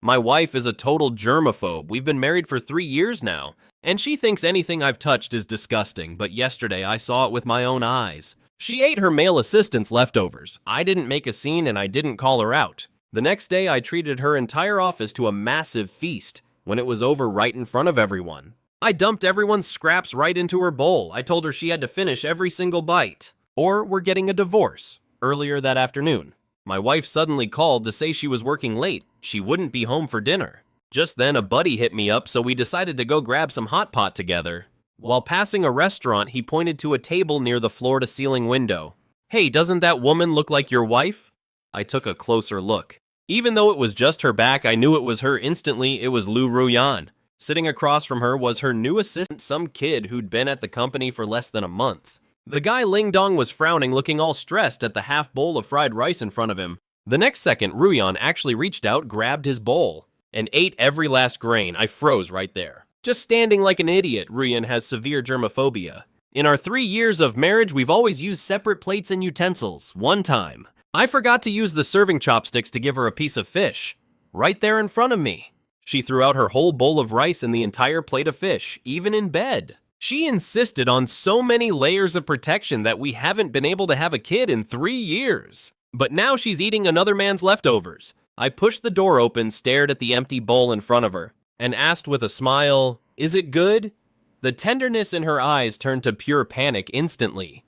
My wife is a total germaphobe. We've been married for 3 years now, and she thinks anything I've touched is disgusting, but yesterday I saw it with my own eyes. She ate her male assistant's leftovers. I didn't make a scene and I didn't call her out. The next day I treated her entire office to a massive feast when it was over right in front of everyone. I dumped everyone's scraps right into her bowl. I told her she had to finish every single bite, or we're getting a divorce. Earlier that afternoon, my wife suddenly called to say she was working late. She wouldn't be home for dinner. Just then a buddy hit me up, so we decided to go grab some hot pot together. While passing a restaurant, he pointed to a table near the floor-to-ceiling window. "Hey, doesn't that woman look like your wife?" I took a closer look. Even though it was just her back, I knew it was her instantly. It was Lu Ruyan. Sitting across from her was her new assistant, some kid who'd been at the company for less than a month. The guy Ling Dong was frowning, looking all stressed at the half bowl of fried rice in front of him. The next second, Ruyan actually reached out, grabbed his bowl, and ate every last grain. I froze right there. Just standing like an idiot. Ruyan has severe germophobia. In our 3 years of marriage, we've always used separate plates and utensils. One time, I forgot to use the serving chopsticks to give her a piece of fish. Right there in front of me. She threw out her whole bowl of rice and the entire plate of fish, even in bed. She insisted on so many layers of protection that we haven't been able to have a kid in 3 years. But now she's eating another man's leftovers. I pushed the door open, stared at the empty bowl in front of her, and asked with a smile, "Is it good?" The tenderness in her eyes turned to pure panic instantly.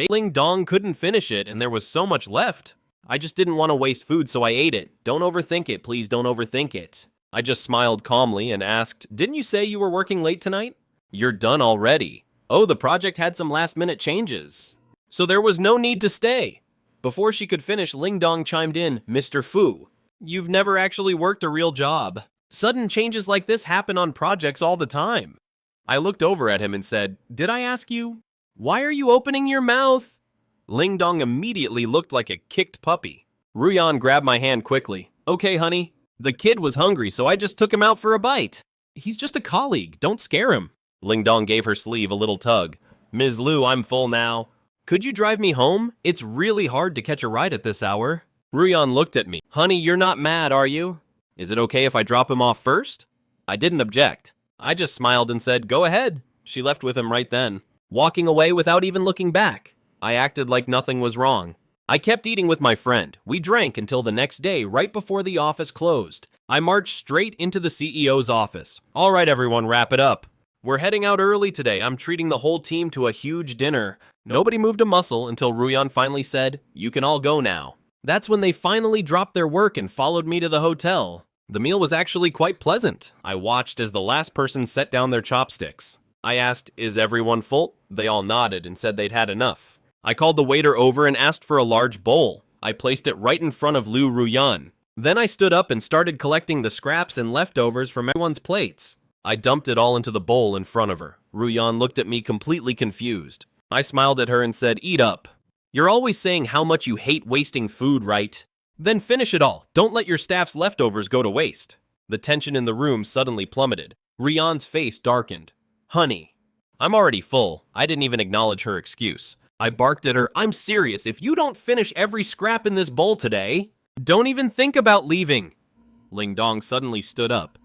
Ling Dong couldn't finish it, and there was so much left. I just didn't want to waste food, so I ate it. Don't overthink it, please don't overthink it. I just smiled calmly and asked, "Didn't you say you were working late tonight?" "You're done already." "Oh, the project had some last-minute changes, so there was no need to stay." Before she could finish, Ling Dong chimed in, "Mr. Fu, you've never actually worked a real job. Sudden changes like this happen on projects all the time." I looked over at him and said, "Did I ask you? Why are you opening your mouth?" Ling Dong immediately looked like a kicked puppy. Ruyan grabbed my hand quickly. "Okay, honey. The kid was hungry, so I just took him out for a bite. He's just a colleague. Don't scare him." Ling Dong gave her sleeve a little tug. "Ms. Lu, I'm full now. Could you drive me home? It's really hard to catch a ride at this hour." Ruyan looked at me. "Honey, you're not mad, are you? Is it okay if I drop him off first?" I didn't object. I just smiled and said, "Go ahead." She left with him right then, walking away without even looking back. I acted like nothing was wrong. I kept eating with my friend. We drank until the next day, right before the office closed. I marched straight into the CEO's office. "All right, everyone, wrap it up. We're heading out early today. I'm treating the whole team to a huge dinner." Nobody moved a muscle until Ruyan finally said, "You can all go now." That's when they finally dropped their work and followed me to the hotel. The meal was actually quite pleasant. I watched as the last person set down their chopsticks. I asked, "Is everyone full?" They all nodded and said they'd had enough. I called the waiter over and asked for a large bowl. I placed it right in front of Lu Ruyan. Then I stood up and started collecting the scraps and leftovers from everyone's plates. I dumped it all into the bowl in front of her. Ruyan looked at me completely confused. I smiled at her and said, "Eat up. You're always saying how much you hate wasting food, right? Then finish it all. Don't let your staff's leftovers go to waste." The tension in the room suddenly plummeted. Ruyan's face darkened. "Honey, I'm already full." I didn't even acknowledge her excuse. I barked at her, "I'm serious. If you don't finish every scrap in this bowl today, don't even think about leaving." Ling Dong suddenly stood up.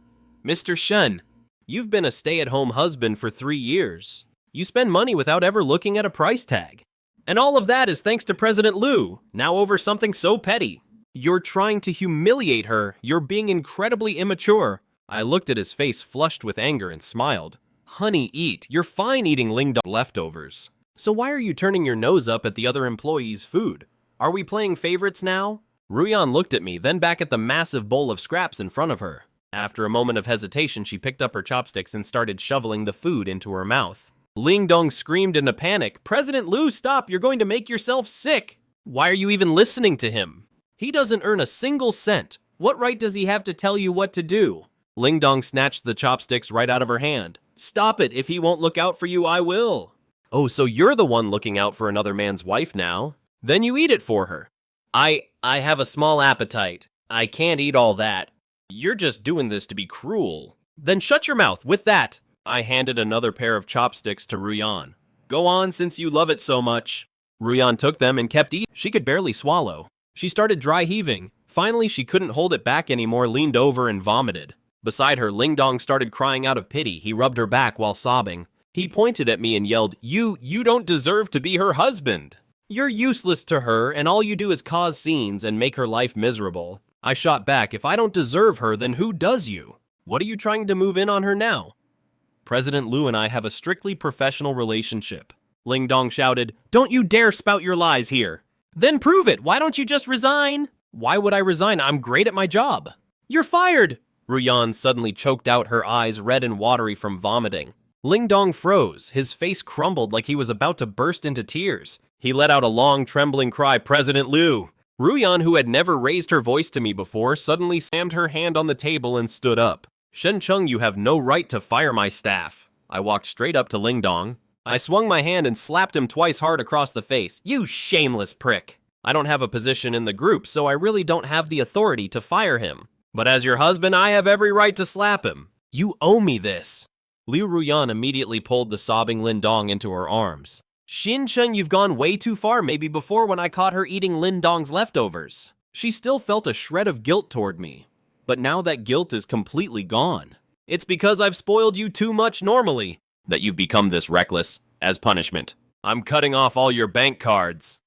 "Mr. Shen, you've been a stay-at-home husband for 3 years. You spend money without ever looking at a price tag. And all of that is thanks to President Lu, now over something so petty. You're trying to humiliate her. You're being incredibly immature." I looked at his face flushed with anger and smiled. "Honey, eat. You're fine eating Ling Dong leftovers. So why are you turning your nose up at the other employees' food? Are we playing favorites now?" Ruyan looked at me, then back at the massive bowl of scraps in front of her. After a moment of hesitation, she picked up her chopsticks and started shoveling the food into her mouth. Ling Dong screamed in a panic, "President Lu, stop! You're going to make yourself sick! Why are you even listening to him? He doesn't earn a single cent. What right does he have to tell you what to do?" Ling Dong snatched the chopsticks right out of her hand. "Stop it! If he won't look out for you, I will." "Oh, so you're the one looking out for another man's wife now? Then you eat it for her." I have a small appetite. I can't eat all that. You're just doing this to be cruel." "Then shut your mouth with that." I handed another pair of chopsticks to Ruyan. "Go on, since you love it so much." Ruyan took them and kept eating. She could barely swallow. She started dry heaving. Finally, she couldn't hold it back anymore, leaned over and vomited. Beside her, Ling Dong started crying out of pity. He rubbed her back while sobbing. He pointed at me and yelled, You don't deserve to be her husband. You're useless to her, and all you do is cause scenes and make her life miserable. I shot back, if I don't deserve her, then who does you? What are you trying to move in on her now? President Liu and I have a strictly professional relationship. Ling Dong shouted, Don't you dare spout your lies here. Then prove it. Why don't you just resign? Why would I resign? I'm great at my job. You're fired. Ruyan suddenly choked out, her eyes red and watery from vomiting. Ling Dong froze. His face crumbled like he was about to burst into tears. He let out a long, trembling cry, President Liu. Ruyan, who had never raised her voice to me before, suddenly slammed her hand on the table and stood up. Shen Cheng, you have no right to fire my staff. I walked straight up to Ling Dong. I swung my hand and slapped him twice hard across the face. You shameless prick. I don't have a position in the group, so I really don't have the authority to fire him. But as your husband, I have every right to slap him. You owe me this. Liu Ruyan immediately pulled the sobbing Lin Dong into her arms. Xin Cheng, you've gone way too far, maybe before when I caught her eating Lin Dong's leftovers. She still felt a shred of guilt toward me. But now that guilt is completely gone. It's because I've spoiled you too much normally that you've become this reckless. As punishment, I'm cutting off all your bank cards.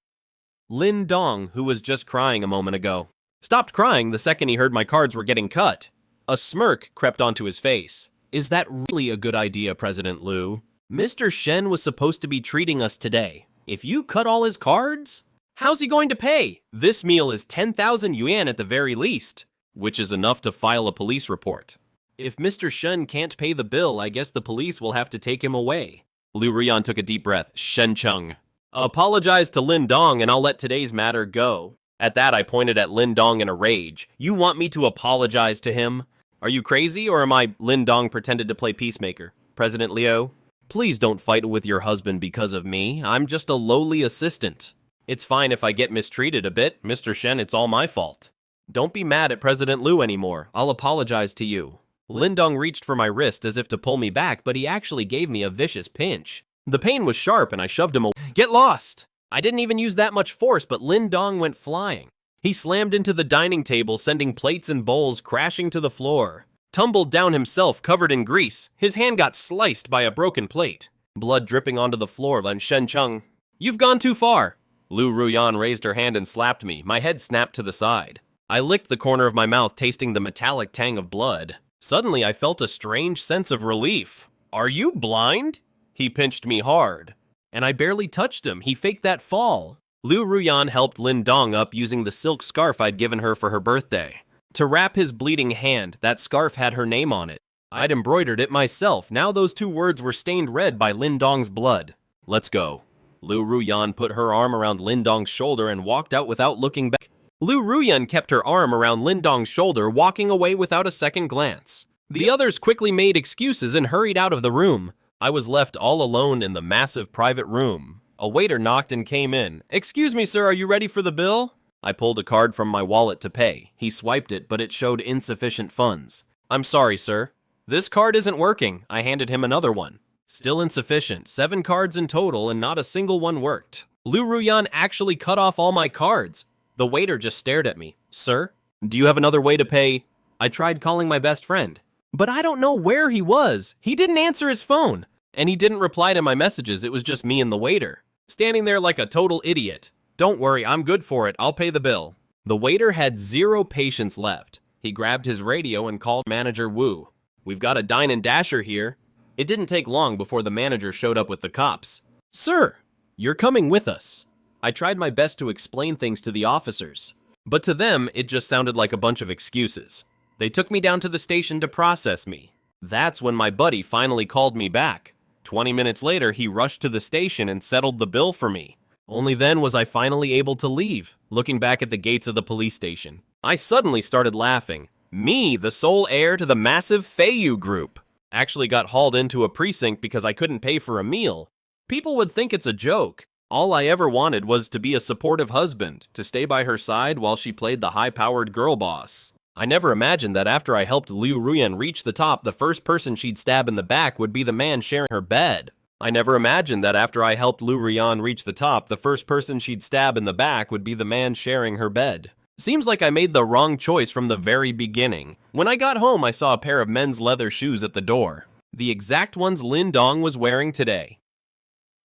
Lin Dong, who was just crying a moment ago, stopped crying the second he heard my cards were getting cut. A smirk crept onto his face. Is that really a good idea, President Liu? Mr. Shen was supposed to be treating us today. If you cut all his cards, how's he going to pay? This meal is 10,000 yuan at the very least, which is enough to file a police report. If Mr. Shen can't pay the bill, I guess the police will have to take him away. Liu Ruyan took a deep breath. Shen Cheng. Apologize to Lin Dong and I'll let today's matter go. At that, I pointed at Lin Dong in a rage. You want me to apologize to him? Are you crazy, or am I? Lin Dong pretended to play peacemaker. President Liu, please don't fight with your husband because of me. I'm just a lowly assistant. It's fine if I get mistreated a bit. Mr. Shen, it's all my fault. Don't be mad at President Liu anymore. I'll apologize to you. Lin Dong reached for my wrist as if to pull me back, but he actually gave me a vicious pinch. The pain was sharp and I shoved him away. Get lost! I didn't even use that much force, but Lin Dong went flying. He slammed into the dining table, sending plates and bowls crashing to the floor. Tumbled down himself, covered in grease. His hand got sliced by a broken plate. Blood dripping onto the floor. Then Shen Cheng, you've gone too far. Liu Ruyan raised her hand and slapped me. My head snapped to the side. I licked the corner of my mouth, tasting the metallic tang of blood. Suddenly, I felt a strange sense of relief. Are you blind? He pinched me hard. And I barely touched him. He faked that fall. Liu Ruyan helped Lin Dong up using the silk scarf I'd given her for her birthday. To wrap his bleeding hand, that scarf had her name on it. I'd embroidered it myself. Now those two words were stained red by Lin Dong's blood. Let's go. Liu Ruyan put her arm around Lin Dong's shoulder and walked out without looking back. Liu Ruyan kept her arm around Lin Dong's shoulder, walking away without a second glance. The others quickly made excuses and hurried out of the room. I was left all alone in the massive private room. A waiter knocked and came in. Excuse me, sir, are you ready for the bill? I pulled a card from my wallet to pay. He swiped it, but it showed insufficient funds. I'm sorry, sir. This card isn't working. I handed him another one. Still insufficient. 7 cards in total and not a single one worked. Liu Ruyan actually cut off all my cards. The waiter just stared at me. Sir, do you have another way to pay? I tried calling my best friend, but I don't know where he was. He didn't answer his phone, and he didn't reply to my messages. It was just me and the waiter, standing there like a total idiot. Don't worry, I'm good for it. I'll pay the bill. The waiter had 0 patience left. He grabbed his radio and called Manager Wu. We've got a dine and dasher here. It didn't take long before the manager showed up with the cops. Sir, you're coming with us. I tried my best to explain things to the officers, but to them, it just sounded like a bunch of excuses. They took me down to the station to process me. That's when my buddy finally called me back. 20 minutes later, he rushed to the station and settled the bill for me. Only then was I finally able to leave. Looking back at the gates of the police station, I suddenly started laughing. Me, the sole heir to the massive Feiyu group, actually got hauled into a precinct because I couldn't pay for a meal. People would think it's a joke. All I ever wanted was to be a supportive husband, to stay by her side while she played the high-powered girl boss. I never imagined that after I helped Liu Ruyan reach the top, the first person she'd stab in the back would be the man sharing her bed. I never imagined that after I helped Liu Ruyan reach the top, the first person she'd stab in the back would be the man sharing her bed. Seems like I made the wrong choice from the very beginning. When I got home, I saw a pair of men's leather shoes at the door. The exact ones Lin Dong was wearing today.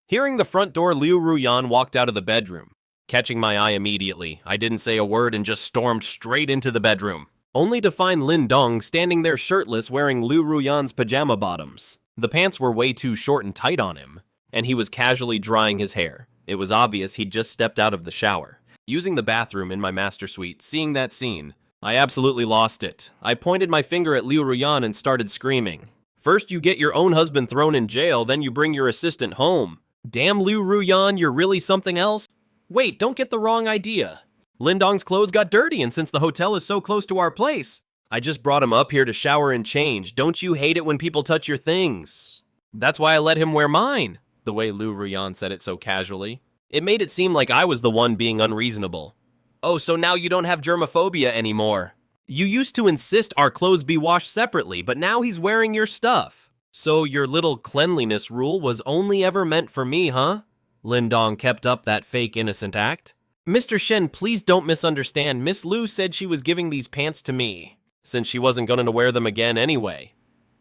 Hearing the front door, Liu Ruyan walked out of the bedroom. Catching my eye immediately, I didn't say a word and just stormed straight into the bedroom, only to find Lin Dong standing there shirtless wearing Liu Ruyan's pajama bottoms. The pants were way too short and tight on him, and he was casually drying his hair. It was obvious he'd just stepped out of the shower. Using the bathroom in my master suite, seeing that scene, I absolutely lost it. I pointed my finger at Liu Ruyan and started screaming. First you get your own husband thrown in jail, then you bring your assistant home. Damn Liu Ruyan, you're really something else? Wait, don't get the wrong idea. Lin Dong's clothes got dirty, and since the hotel is so close to our place, I just brought him up here to shower and change. Don't you hate it when people touch your things? That's why I let him wear mine. The way Liu Ruyan said it so casually, it made it seem like I was the one being unreasonable. Oh, so now you don't have germophobia anymore. You used to insist our clothes be washed separately, but now he's wearing your stuff. So your little cleanliness rule was only ever meant for me, huh? Lin Dong kept up that fake innocent act. Mr. Shen, please don't misunderstand. Miss Liu said she was giving these pants to me, since she wasn't going to wear them again anyway.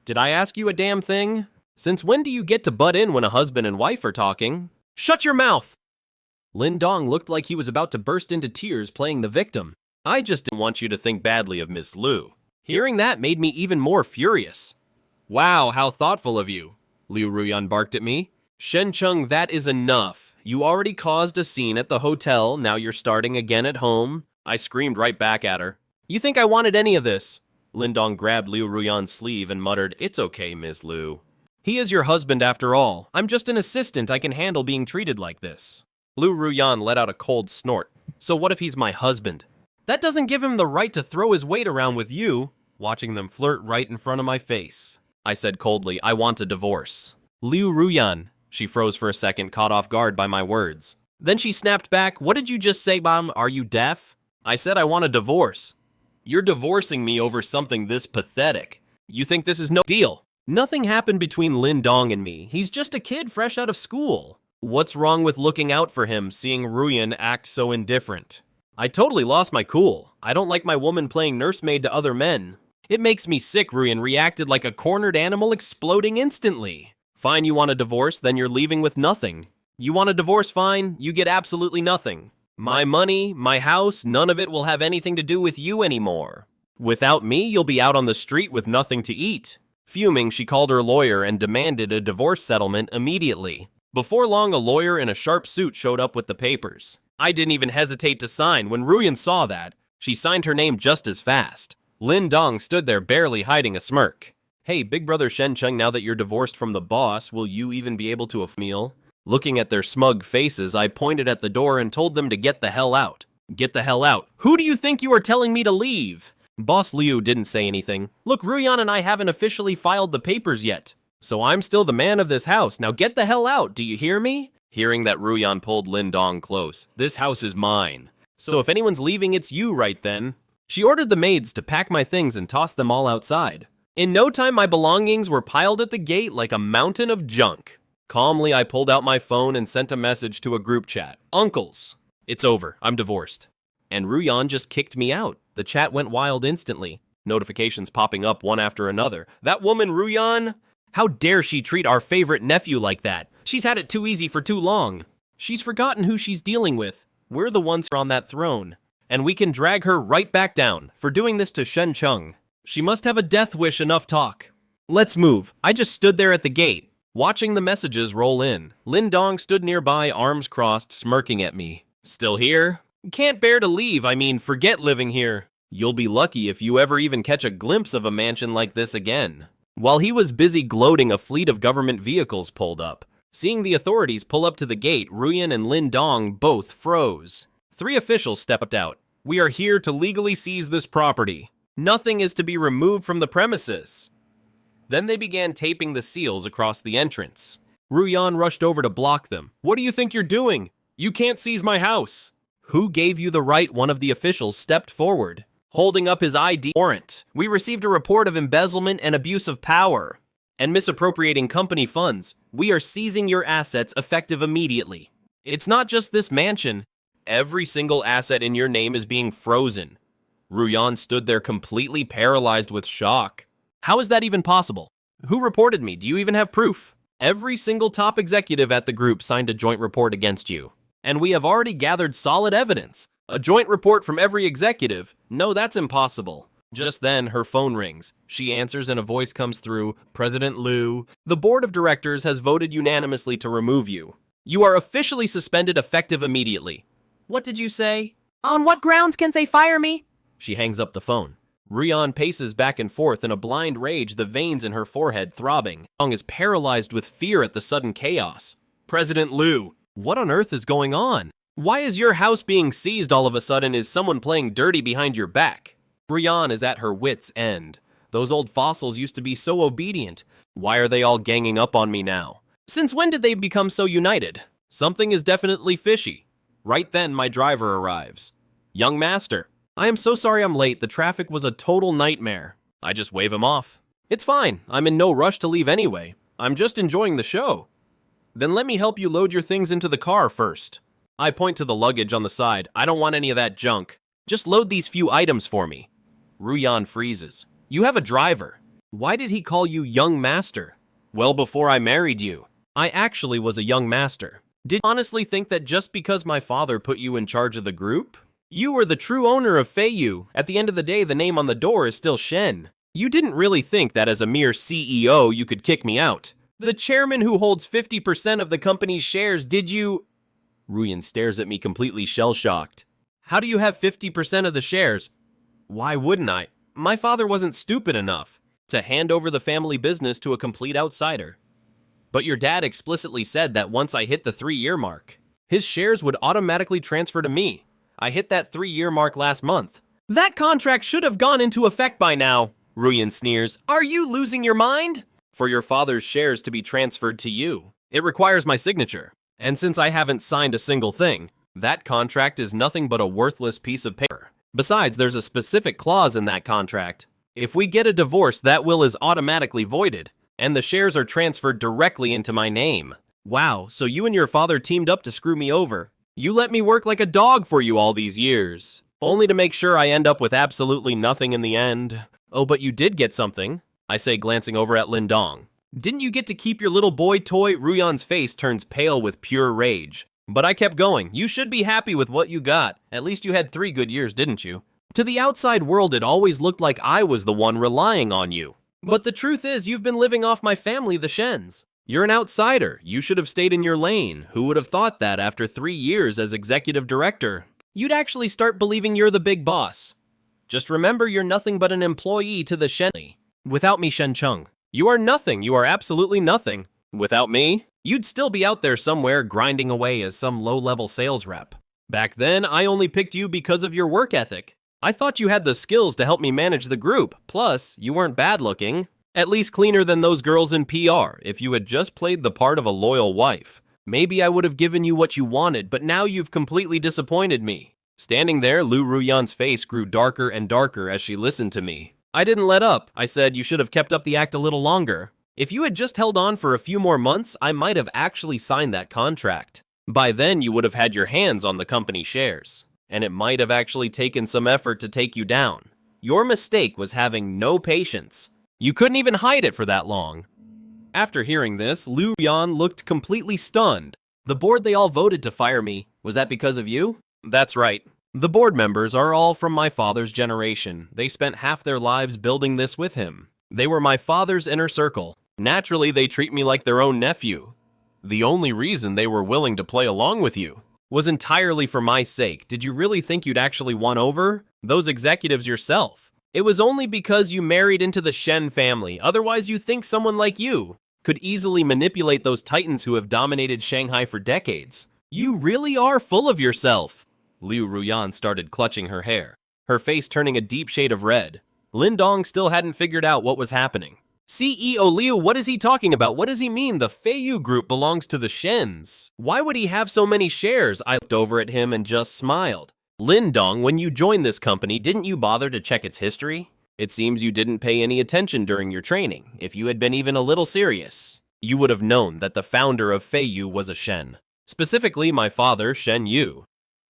Did I ask you a damn thing? Since when do you get to butt in when a husband and wife are talking? Shut your mouth! Lin Dong looked like he was about to burst into tears playing the victim. I just didn't want you to think badly of Miss Liu. Hearing that made me even more furious. Wow, how thoughtful of you, Liu Ruyan barked at me. Shen Chung, that is enough. You already caused a scene at the hotel, now you're starting again at home. I screamed right back at her. You think I wanted any of this? Lin Dong grabbed Liu Ruyan's sleeve and muttered, It's okay, Miss Liu. He is your husband after all. I'm just an assistant. I can handle being treated like this. Liu Ruyan let out a cold snort. So what if he's my husband? That doesn't give him the right to throw his weight around with you. Watching them flirt right in front of my face, I said coldly, I want a divorce. Liu Ruyan. She froze for a second, caught off guard by my words. Then she snapped back, What did you just say, Mom? Are you deaf? I said I want a divorce. You're divorcing me over something this pathetic. You think this is no deal? Nothing happened between Lin Dong and me. He's just a kid fresh out of school. What's wrong with looking out for him, seeing Ruyan act so indifferent? I totally lost my cool. I don't like my woman playing nursemaid to other men. It makes me sick. Ruyan reacted like a cornered animal, exploding instantly. Fine, you want a divorce, then you're leaving with nothing. You want a divorce, fine, you get absolutely nothing. My money, my house, none of it will have anything to do with you anymore. Without me, you'll be out on the street with nothing to eat. Fuming, she called her lawyer and demanded a divorce settlement immediately. Before long, a lawyer in a sharp suit showed up with the papers. I didn't even hesitate to sign. When Ruyan saw that, she signed her name just as fast. Lin Dong stood there barely hiding a smirk. Hey, big brother Shen Chung, now that you're divorced from the boss, will you even be able to meal? Looking at their smug faces, I pointed at the door and told them to get the hell out. Get the hell out. Who do you think you are telling me to leave? Boss Liu didn't say anything. Look, Ruyan and I haven't officially filed the papers yet, so I'm still the man of this house. Now get the hell out, do you hear me? Hearing that, Ruyan pulled Lin Dong close. This house is mine. So if anyone's leaving, it's you right then. She ordered the maids to pack my things and toss them all outside. In no time, my belongings were piled at the gate like a mountain of junk. Calmly, I pulled out my phone and sent a message to a group chat. Uncles, it's over. I'm divorced. And Ruyan just kicked me out. The chat went wild instantly. Notifications popping up one after another. That woman, Ruyan? How dare she treat our favorite nephew like that? She's had it too easy for too long. She's forgotten who she's dealing with. We're the ones on that throne. And we can drag her right back down for doing this to Shen Chung. She must have a death wish. Enough talk. Let's move. I just stood there at the gate, watching the messages roll in. Lin Dong stood nearby, arms crossed, smirking at me. Still here? Can't bear to leave. I mean, forget living here. You'll be lucky if you ever even catch a glimpse of a mansion like this again. While he was busy gloating, a fleet of government vehicles pulled up. Seeing the authorities pull up to the gate, Ruyan and Lin Dong both froze. 3 officials stepped out. We are here to legally seize this property. Nothing is to be removed from the premises. Then they began taping the seals across the entrance. Ruyan rushed over to block them. What do you think you're doing? You can't seize my house. Who gave you the right? One of the officials stepped forward, holding up his ID warrant. We received a report of embezzlement and abuse of power, and misappropriating company funds. We are seizing your assets effective immediately. It's not just this mansion. Every single asset in your name is being frozen. Ruyan stood there completely paralyzed with shock. How is that even possible? Who reported me? Do you even have proof? Every single top executive at the group signed a joint report against you. And we have already gathered solid evidence. A joint report from every executive? No, that's impossible. Just then, her phone rings. She answers and a voice comes through. President Liu, the board of directors has voted unanimously to remove you. You are officially suspended effective immediately. What did you say? On what grounds can they fire me? She hangs up the phone. Ruyan paces back and forth in a blind rage, the veins in her forehead throbbing. Song is paralyzed with fear at the sudden chaos. President Liu, what on earth is going on? Why is your house being seized all of a sudden? Is someone playing dirty behind your back? Ruyan is at her wit's end. Those old fossils used to be so obedient. Why are they all ganging up on me now? Since when did they become so united? Something is definitely fishy. Right then, my driver arrives. Young master, I am so sorry I'm late. The traffic was a total nightmare. I just wave him off. It's fine. I'm in no rush to leave anyway. I'm just enjoying the show. Then let me help you load your things into the car first. I point to the luggage on the side. I don't want any of that junk. Just load these few items for me. Ruyan freezes. You have a driver. Why did he call you young master? Well, before I married you, I actually was a young master. Did you honestly think that just because my father put you in charge of the group? You were the true owner of Feiyu. At the end of the day, the name on the door is still Shen. You didn't really think that as a mere CEO you could kick me out. The chairman who holds 50% of the company's shares, did you... Ruyan stares at me completely shell-shocked. How do you have 50% of the shares? Why wouldn't I? My father wasn't stupid enough to hand over the family business to a complete outsider. But your dad explicitly said that once I hit the 3-year mark, his shares would automatically transfer to me. I hit that 3-year mark last month. That contract should have gone into effect by now. Ruyan sneers. Are you losing your mind? For your father's shares to be transferred to you, it requires my signature. And since I haven't signed a single thing, that contract is nothing but a worthless piece of paper. Besides, there's a specific clause in that contract. If we get a divorce, that will is automatically voided, and the shares are transferred directly into my name. Wow, so you and your father teamed up to screw me over. You let me work like a dog for you all these years, only to make sure I end up with absolutely nothing in the end. Oh, but you did get something, I say, glancing over at Lindong. Didn't you get to keep your little boy toy? Ruyan's face turns pale with pure rage. But I kept going. You should be happy with what you got. At least you had 3 good years, didn't you? To the outside world, it always looked like I was the one relying on you. But the truth is, you've been living off my family, the Shens. You're an outsider. You should have stayed in your lane. Who would have thought that after 3 years as executive director, you'd actually start believing you're the big boss? Just remember, you're nothing but an employee to the Shen. Without me, Shen Chung, you are nothing. You are absolutely nothing. Without me, you'd still be out there somewhere grinding away as some low-level sales rep. Back then, I only picked you because of your work ethic. I thought you had the skills to help me manage the group. Plus, you weren't bad-looking. At least cleaner than those girls in PR. If you had just played the part of a loyal wife, maybe I would have given you what you wanted, but now you've completely disappointed me. Standing there, Lu Ruyan's face grew darker and darker as she listened to me. I didn't let up. I said you should have kept up the act a little longer. If you had just held on for a few more months, I might have actually signed that contract. By then, you would have had your hands on the company shares, and it might have actually taken some effort to take you down. Your mistake was having no patience. You couldn't even hide it for that long. After hearing this, Liu Yan looked completely stunned. The board, they all voted to fire me. Was that because of you? That's right. The board members are all from my father's generation. They spent half their lives building this with him. They were my father's inner circle. Naturally, they treat me like their own nephew. The only reason they were willing to play along with you was entirely for my sake. Did you really think you'd actually won over those executives yourself? It was only because you married into the Shen family. Otherwise, you think someone like you could easily manipulate those titans who have dominated Shanghai for decades. You really are full of yourself. Liu Ruyan started clutching her hair, her face turning a deep shade of red. Lindong still hadn't figured out what was happening. CEO Liu, what is he talking about? What does he mean? The Feiyu group belongs to the Shens. Why would he have so many shares? I looked over at him and just smiled. Lindong, when you joined this company, didn't you bother to check its history? It seems you didn't pay any attention during your training. If you had been even a little serious, you would have known that the founder of Feiyu was a Shen. Specifically, my father, Shen Yu.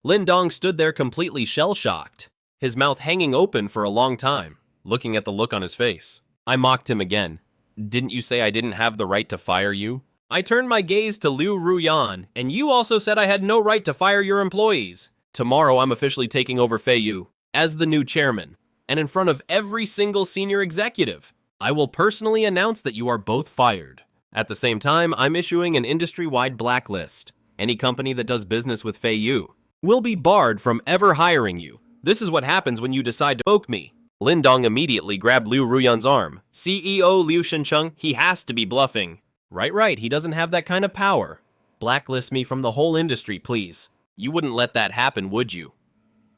Lin Dong stood there completely shell-shocked, his mouth hanging open for a long time, looking at the look on his face. I mocked him again. Didn't you say I didn't have the right to fire you? I turned my gaze to Liu Ruyan, and you also said I had no right to fire your employees. Tomorrow I'm officially taking over Feiyu as the new chairman, and in front of every single senior executive, I will personally announce that you are both fired. At the same time, I'm issuing an industry-wide blacklist. Any company that does business with Feiyu will be barred from ever hiring you. This is what happens when you decide to poke me. Lin Dong immediately grabbed Liu Ruyan's arm. CEO Liu Shencheng, he has to be bluffing. Right, he doesn't have that kind of power. Blacklist me from the whole industry, please. You wouldn't let that happen, would you?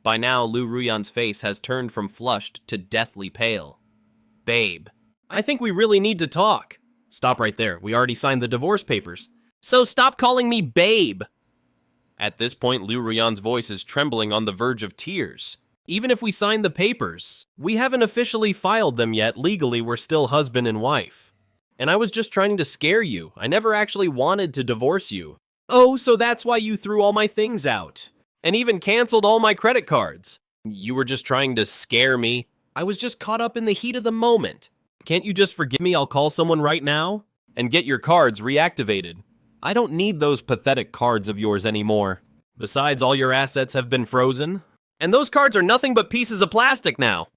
By now, Liu Ruyan's face has turned from flushed to deathly pale. Babe, I think we really need to talk. Stop right there, we already signed the divorce papers. So stop calling me babe. At this point, Liu Ruyan's voice is trembling on the verge of tears. Even if we signed the papers, we haven't officially filed them yet. Legally, we're still husband and wife. And I was just trying to scare you. I never actually wanted to divorce you. Oh, so that's why you threw all my things out. And even canceled all my credit cards. You were just trying to scare me. I was just caught up in the heat of the moment. Can't you just forgive me? I'll call someone right now and get your cards reactivated. I don't need those pathetic cards of yours anymore. Besides, all your assets have been frozen. And those cards are nothing but pieces of plastic now.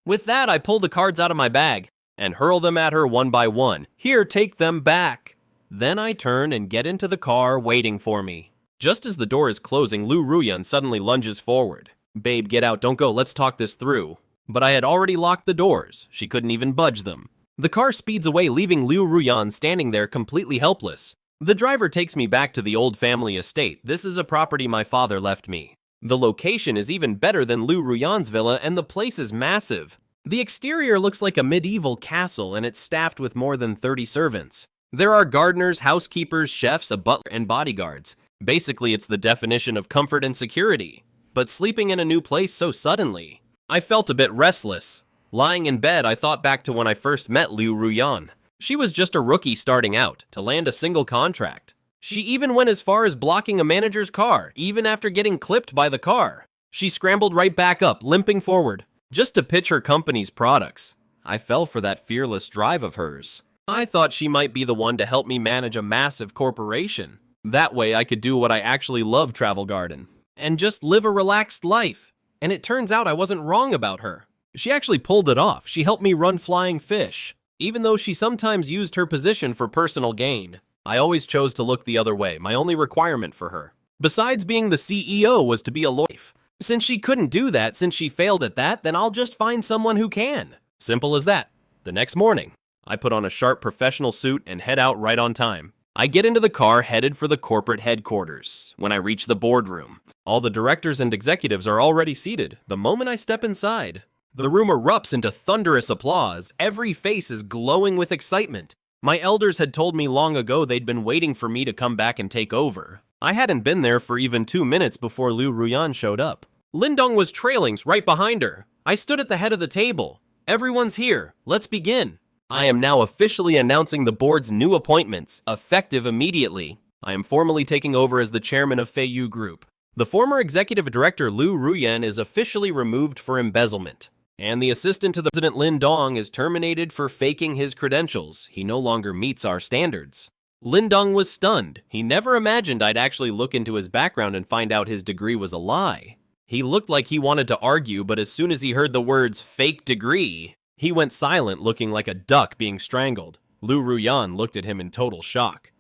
With that, I pull the cards out of my bag and hurl them at her one by one. Here, take them back. Then I turn and get into the car waiting for me. Just as the door is closing, Liu Ruyan suddenly lunges forward. Babe, get out, don't go, let's talk this through. But I had already locked the doors. She couldn't even budge them. The car speeds away, leaving Liu Ruyan standing there completely helpless. The driver takes me back to the old family estate. This is a property my father left me. The location is even better than Liu Ruyan's villa, and the place is massive. The exterior looks like a medieval castle, and it's staffed with more than 30 servants. There are gardeners, housekeepers, chefs, a butler, and bodyguards. Basically, it's the definition of comfort and security. But sleeping in a new place so suddenly, I felt a bit restless. Lying in bed, I thought back to when I first met Liu Ruyan. She was just a rookie starting out to land a single contract. She even went as far as blocking a manager's car, even after getting clipped by the car. She scrambled right back up, limping forward, just to pitch her company's products. I fell for that fearless drive of hers. I thought she might be the one to help me manage a massive corporation. That way I could do what I actually love, Travel Garden, and just live a relaxed life. And it turns out I wasn't wrong about her. She actually pulled it off. She helped me run Flying Fish. Even though she sometimes used her position for personal gain, I always chose to look the other way, my only requirement for her. Besides being the CEO was to be a lawyer. Since she couldn't do that, since she failed at that, then I'll just find someone who can. Simple as that. The next morning, I put on a sharp professional suit and head out right on time. I get into the car headed for the corporate headquarters. When I reach the boardroom, all the directors and executives are already seated. The moment I step inside, the room erupts into thunderous applause. Every face is glowing with excitement. My elders had told me long ago they'd been waiting for me to come back and take over. I hadn't been there for even 2 minutes before Liu Ruyan showed up. Lin Dong was trailing right behind her. I stood at the head of the table. Everyone's here. Let's begin. I am now officially announcing the board's new appointments, effective immediately. I am formally taking over as the chairman of Feiyu Group. The former executive director Liu Ruyan is officially removed for embezzlement. And the assistant to the president Lin Dong is terminated for faking his credentials. He no longer meets our standards. Lin Dong was stunned. He never imagined I'd actually look into his background and find out his degree was a lie. He looked like he wanted to argue, but as soon as he heard the words fake degree, he went silent, looking like a duck being strangled. Liu Ruyan looked at him in total shock.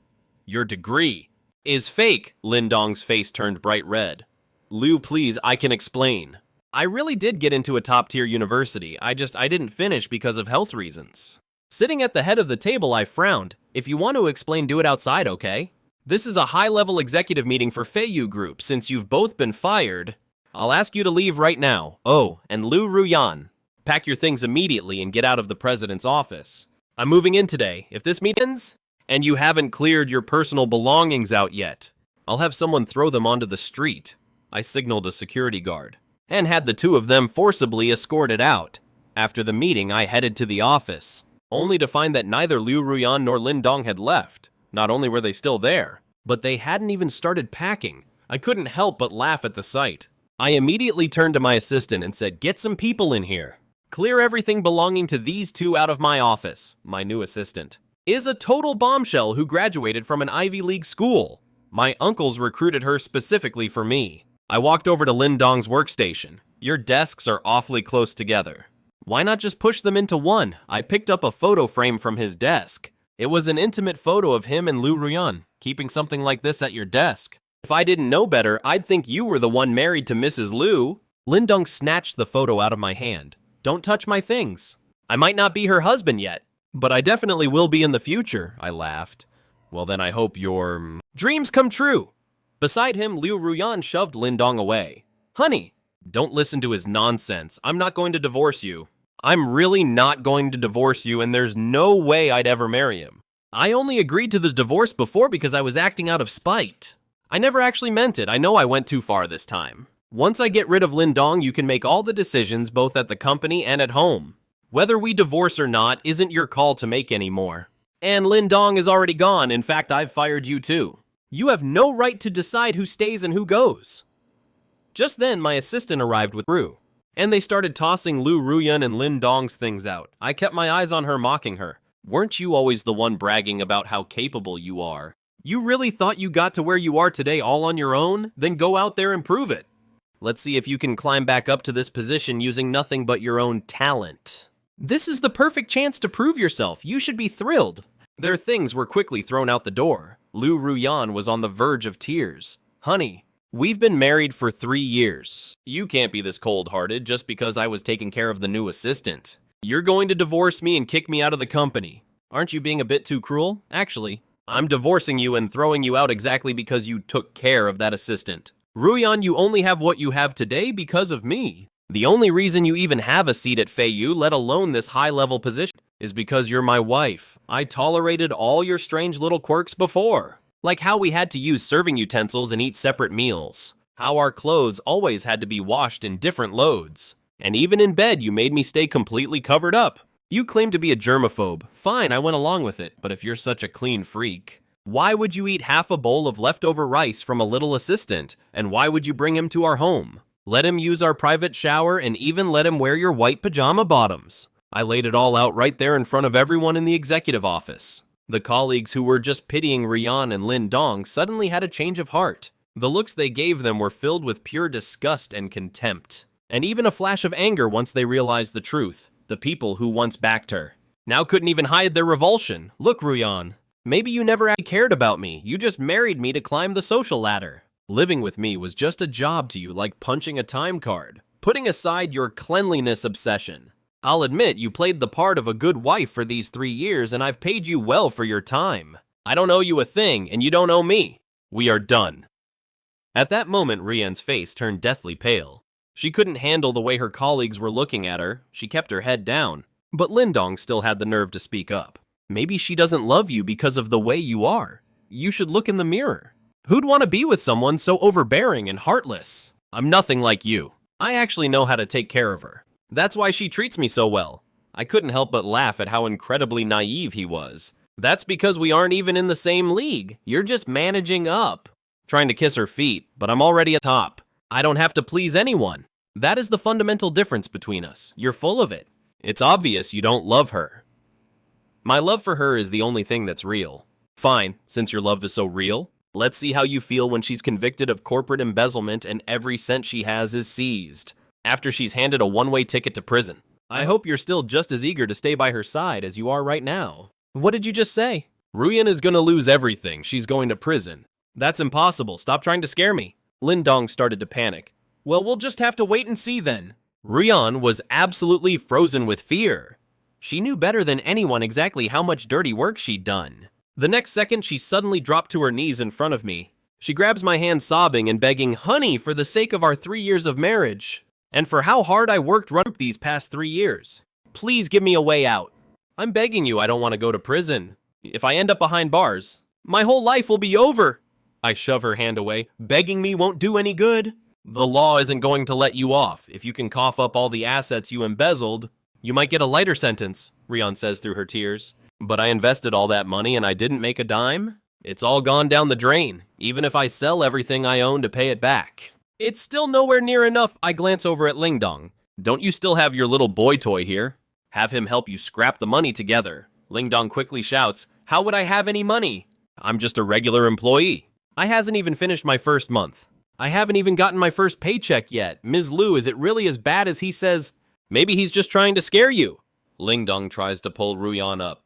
Your degree is fake. Lin Dong's face turned bright red. Liu, please, I can explain. I really did get into a top-tier university. I didn't finish because of health reasons. Sitting at the head of the table, I frowned. If you want to explain, do it outside, okay? This is a high-level executive meeting for Feiyu Group. Since you've both been fired, I'll ask you to leave right now. Oh, and Liu Ruyan, pack your things immediately and get out of the president's office. I'm moving in today. If this meeting ends, and you haven't cleared your personal belongings out yet, I'll have someone throw them onto the street. I signaled a security guard and had the two of them forcibly escorted out. After the meeting, I headed to the office, only to find that neither Liu Ruyan nor Lin Dong had left. Not only were they still there, but they hadn't even started packing. I couldn't help but laugh at the sight. I immediately turned to my assistant and said, "Get some people in here. Clear everything belonging to these two out of my office." My new assistant is a total bombshell who graduated from an Ivy League school. My uncles recruited her specifically for me. I walked over to Lin Dong's workstation. "Your desks are awfully close together. Why not just push them into one?" I picked up a photo frame from his desk. It was an intimate photo of him and Lu Ruyan. Keeping something like this at your desk. If I didn't know better, I'd think you were the one married to Mrs. Lu. Lin Dong snatched the photo out of my hand. "Don't touch my things. I might not be her husband yet, but I definitely will be in the future," I laughed. "Well, then I hope your dreams come true." Beside him, Liu Ruyan shoved Lin Dong away. "Honey, don't listen to his nonsense. I'm not going to divorce you. I'm really not going to divorce you, and there's no way I'd ever marry him. I only agreed to this divorce before because I was acting out of spite. I never actually meant it. I know I went too far this time. Once I get rid of Lin Dong, you can make all the decisions both at the company and at home. Whether we divorce or not isn't your call to make anymore. And Lin Dong is already gone. In fact, I've fired you too. You have no right to decide who stays and who goes." Just then, my assistant arrived with Ru, and they started tossing Lu Ruyan and Lin Dong's things out. I kept my eyes on her, mocking her. "Weren't you always the one bragging about how capable you are? You really thought you got to where you are today all on your own? Then go out there and prove it. Let's see if you can climb back up to this position using nothing but your own talent. This is the perfect chance to prove yourself. You should be thrilled." Their things were quickly thrown out the door. Lu Ruyan was on the verge of tears. "Honey, we've been married for 3 years. You can't be this cold-hearted just because I was taking care of the new assistant. You're going to divorce me and kick me out of the company. Aren't you being a bit too cruel? Actually, I'm divorcing you and throwing you out exactly because you took care of that assistant. Ruyan, you only have what you have today because of me. The only reason you even have a seat at Feiyu, let alone this high-level position, is because you're my wife. I tolerated all your strange little quirks before. Like how we had to use serving utensils and eat separate meals. How our clothes always had to be washed in different loads. And even in bed, you made me stay completely covered up. You claim to be a germaphobe. Fine, I went along with it, but if you're such a clean freak, why would you eat half a bowl of leftover rice from a little assistant? And why would you bring him to our home? Let him use our private shower and even let him wear your white pajama bottoms. I laid it all out right there in front of everyone in the executive office. The colleagues who were just pitying Rian and Lin Dong suddenly had a change of heart. The looks they gave them were filled with pure disgust and contempt. And even a flash of anger once they realized the truth. The people who once backed her now couldn't even hide their revulsion. "Look, Ruyan, maybe you never actually cared about me. You just married me to climb the social ladder. Living with me was just a job to you, like punching a time card. Putting aside your cleanliness obsession. I'll admit you played the part of a good wife for these 3 years, and I've paid you well for your time. I don't owe you a thing, and you don't owe me. We are done." At that moment, Rian's face turned deathly pale. She couldn't handle the way her colleagues were looking at her. She kept her head down. But Lin Dong still had the nerve to speak up. "Maybe she doesn't love you because of the way you are. You should look in the mirror. Who'd want to be with someone so overbearing and heartless? I'm nothing like you. I actually know how to take care of her. That's why she treats me so well." I couldn't help but laugh at how incredibly naive he was. "That's because we aren't even in the same league. You're just managing up." Trying to kiss her feet, but I'm already at top. I don't have to please anyone. That is the fundamental difference between us. You're full of it. It's obvious you don't love her. My love for her is the only thing that's real. Fine, since your love is so real, let's see how you feel when she's convicted of corporate embezzlement and every cent she has is seized, after she's handed a one-way ticket to prison. I hope you're still just as eager to stay by her side as you are right now. What did you just say? Ruyan is gonna lose everything. She's going to prison. That's impossible. Stop trying to scare me. Lin Dong started to panic. Well, we'll just have to wait and see then. Ruyan was absolutely frozen with fear. She knew better than anyone exactly how much dirty work she'd done. The next second, she suddenly dropped to her knees in front of me. She grabs my hand sobbing and begging, "Honey, for the sake of our 3 years of marriage, and for how hard I worked running these past 3 years, please give me a way out. I'm begging you, I don't want to go to prison. If I end up behind bars, my whole life will be over." I shove her hand away. "Begging me won't do any good. The law isn't going to let you off. If you can cough up all the assets you embezzled, you might get a lighter sentence," Rian says through her tears. "But I invested all that money and I didn't make a dime? It's all gone down the drain, even if I sell everything I own to pay it back. It's still nowhere near enough. I glance over at Lingdong. Don't you still have your little boy toy here? Have him help you scrap the money together. Lingdong quickly shouts, how would I have any money? I'm just a regular employee. I hasn't even finished my first month. I haven't even gotten my first paycheck yet. Ms. Liu, is it really as bad as he says? Maybe he's just trying to scare you. Lingdong tries to pull Ruyan up.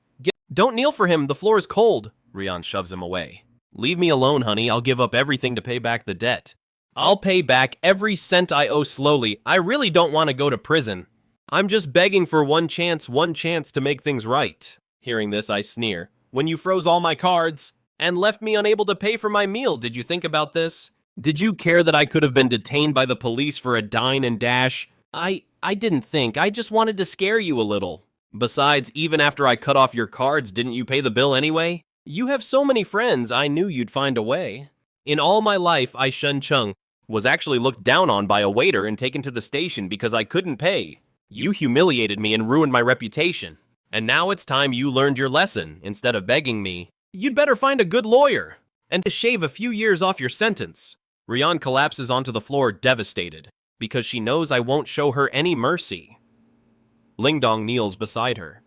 Don't kneel for him, the floor is cold. Ruyan shoves him away. Leave me alone, honey. I'll give up everything to pay back the debt. I'll pay back every cent I owe slowly. I really don't want to go to prison. I'm just begging for one chance to make things right. Hearing this, I sneer. When you froze all my cards and left me unable to pay for my meal, did you think about this? Did you care that I could have been detained by the police for a dine and dash? I didn't think. I just wanted to scare you a little. Besides, even after I cut off your cards, didn't you pay the bill anyway? You have so many friends, I knew you'd find a way. In all my life, I Shun Chung was actually looked down on by a waiter and taken to the station because I couldn't pay. You humiliated me and ruined my reputation. And now it's time you learned your lesson. Instead of begging me, you'd better find a good lawyer and to shave a few years off your sentence. Ruyan collapses onto the floor devastated because she knows I won't show her any mercy. Lingdong kneels beside her.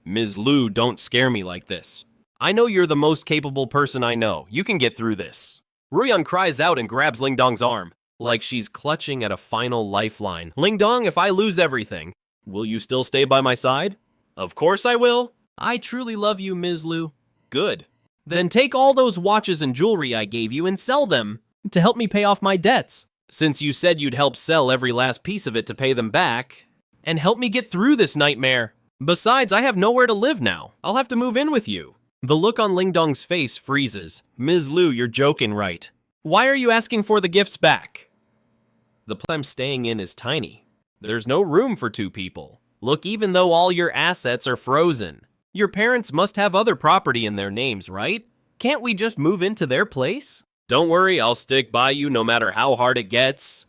Ms. Liu, don't scare me like this. I know you're the most capable person I know. You can get through this. Ruyan cries out and grabs Lingdong's arm, like she's clutching at a final lifeline. Lingdong, if I lose everything, will you still stay by my side? Of course I will. I truly love you, Ms. Liu. Good. Then take all those watches and jewelry I gave you and sell them to help me pay off my debts. Since you said you'd help sell every last piece of it to pay them back, and help me get through this nightmare. Besides, I have nowhere to live now. I'll have to move in with you. The look on Lingdong's face freezes. Ms. Liu, you're joking, right? Why are you asking for the gifts back? The place I'm staying in is tiny. There's no room for two people. Look, even though all your assets are frozen, your parents must have other property in their names, right? Can't we just move into their place? Don't worry, I'll stick by you no matter how hard it gets.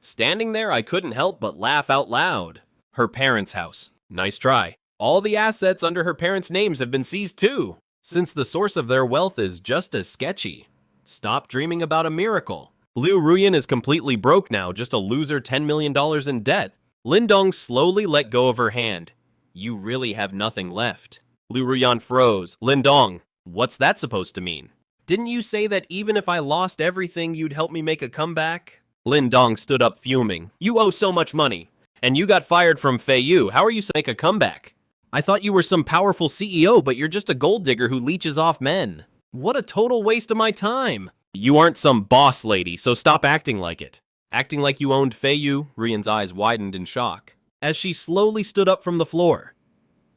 Standing there, I couldn't help but laugh out loud. Her parents' house. Nice try. All the assets under her parents' names have been seized too, since the source of their wealth is just as sketchy. Stop dreaming about a miracle. Liu Ruyan is completely broke now, just a loser $10 million in debt. Lingdong slowly let go of her hand. You really have nothing left. Liu Ruyan froze. Lingdong, what's that supposed to mean? Didn't you say that even if I lost everything, you'd help me make a comeback? Lingdong stood up fuming. You owe so much money. And you got fired from Feiyu. How are you to make a comeback? I thought you were some powerful CEO, but you're just a gold digger who leeches off men. What a total waste of my time. You aren't some boss lady, so stop acting like it. Acting like you owned Feiyu, Ruyan's eyes widened in shock, as she slowly stood up from the floor.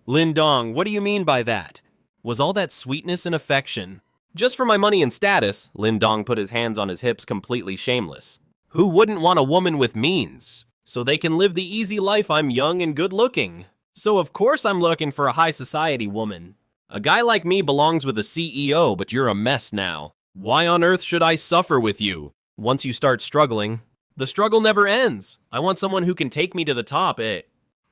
Lingdong, what do you mean by that? Was all that sweetness and affection just for my money and status? Lingdong put his hands on his hips, completely shameless. Who wouldn't want a woman with means? So they can live the easy life. I'm young and good looking. So of course I'm looking for a high society woman. A guy like me belongs with a CEO, but you're a mess now. Why on earth should I suffer with you? Once you start struggling, the struggle never ends. I want someone who can take me to the top, A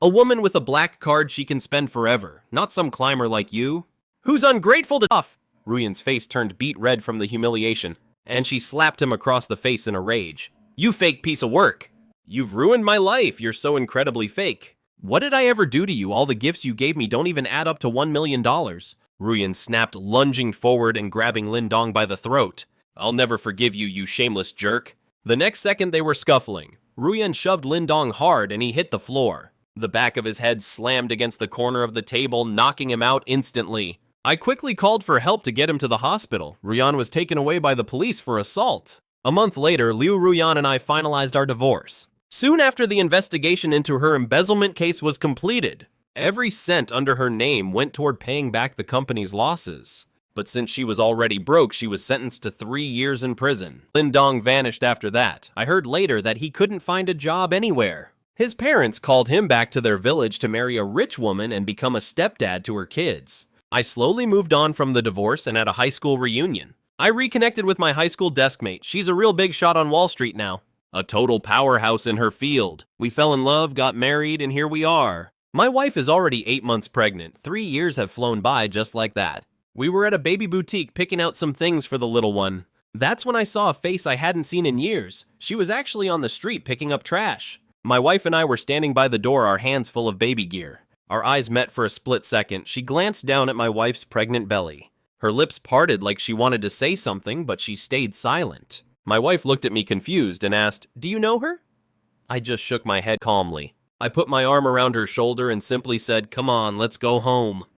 woman with a black card she can spend forever, not some climber like you. Who's ungrateful to tough? Ruyan's face turned beet red from the humiliation, and she slapped him across the face in a rage. You fake piece of work. You've ruined my life. You're so incredibly fake. What did I ever do to you? All the gifts you gave me don't even add up to $1 million. Ruyan snapped, lunging forward and grabbing Lingdong by the throat. I'll never forgive you, you shameless jerk. The next second they were scuffling. Ruyan shoved Lingdong hard and he hit the floor. The back of his head slammed against the corner of the table, knocking him out instantly. I quickly called for help to get him to the hospital. Ruyan was taken away by the police for assault. A month later, Liu Ruyan and I finalized our divorce. Soon after the investigation into her embezzlement case was completed, every cent under her name went toward paying back the company's losses. But since she was already broke, she was sentenced to 3 years in prison. Lingdong vanished after that. I heard later that he couldn't find a job anywhere. His parents called him back to their village to marry a rich woman and become a stepdad to her kids. I slowly moved on from the divorce and at a high school reunion. I reconnected with my high school deskmate. She's a real big shot on Wall Street now. A total powerhouse in her field. We fell in love, got married, and here we are. My wife is already 8 months pregnant. 3 years have flown by just like that. We were at a baby boutique picking out some things for the little one. That's when I saw a face I hadn't seen in years. She was actually on the street picking up trash. My wife and I were standing by the door, our hands full of baby gear. Our eyes met for a split second. She glanced down at my wife's pregnant belly. Her lips parted like she wanted to say something, but she stayed silent. My wife looked at me confused and asked, "Do you know her?" I just shook my head calmly. I put my arm around her shoulder and simply said, "Come on, let's go home."